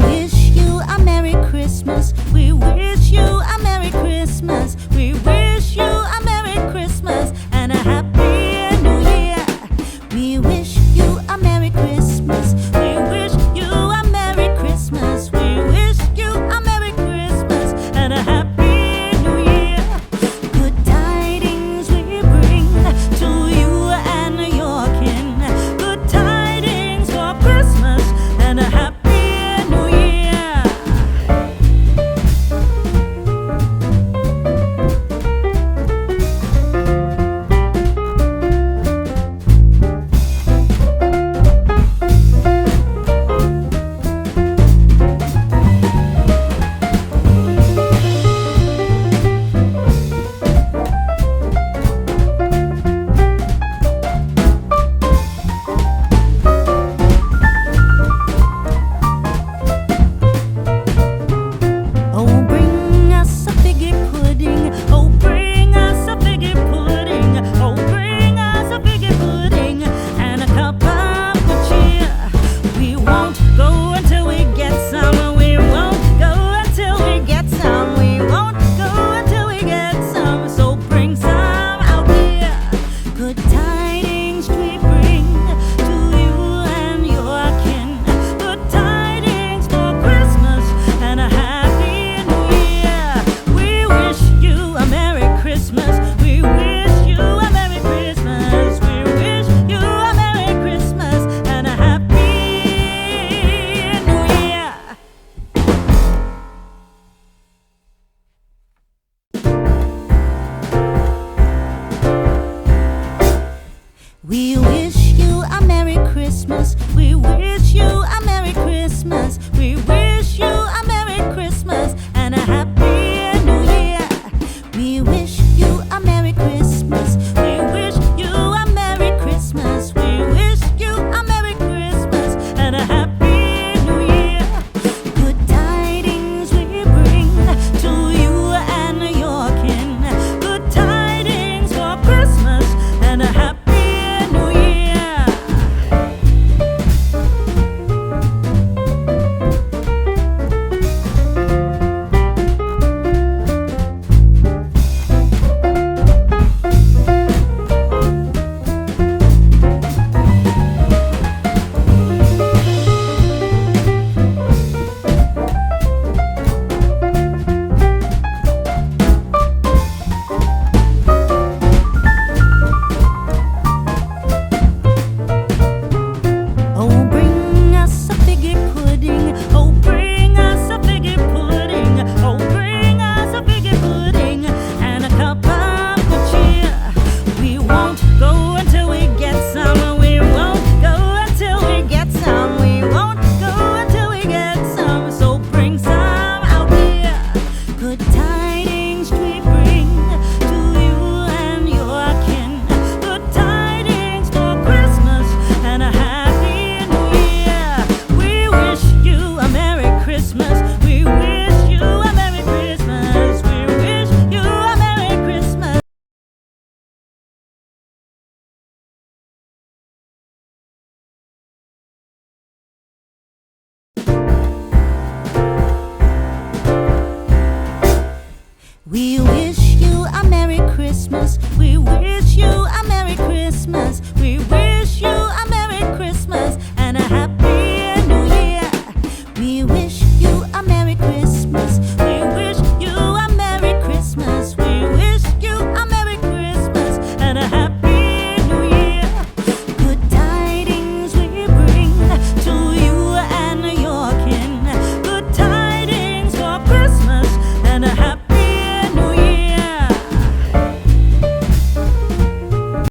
wish you a Merry Christmas. We wish you a Merry Christmas. We wish you a Merry Christmas and a Happy New Year. We wish you a Merry Christmas. We wish you a Merry Christmas. We wish you a Merry Christmas and a Happy New Year. Good tidings we bring to you and your kin. Good tidings for Christmas and a Happy New Year. Oh, bring us a figgy pudding. Oh, bring us a figgy pudding. Oh, bring us a figgy pudding and a cup of good cheer. We won't go until we get some. We won't go until we get some. We won't go until we get some. So bring some out here. Good tidings we bring to you and your kin. Good tidings for Christmas and a Happy New Year. We wish you a Merry Christmas. We wish you a Merry Christmas. We wish you a Merry Christmas and a Happy New Year. We wish you a Merry Christmas. We wish you a Merry Christmas. We wish you a Merry Christmas and a Happy New Year. We wish you a Merry Christmas. We wish you a Merry Christmas. We wish you a Merry Christmas and a Happy New Year. Good tidings we bring to you and your kin. Good tidings for Christmas and a Happy New Year. Oh, bring us a figgy pudding. Oh, bring us a figgy pudding. Oh, bring us a figgy pudding and a cup of good cheer. We won't go until we get some. We won't go until we get some. We won't go until we get some. So bring some out here. Good tidings we bring to you and your kin. Good tidings for Christmas and a Happy New Year. We wish you a Merry Christmas. We wish you a Merry Christmas. We wish you a Merry Christmas. We wish you a Merry Christmas. We wish you a Merry Christmas. We wish you a Merry Christmas and a Happy New Year. We wish you a Merry Christmas.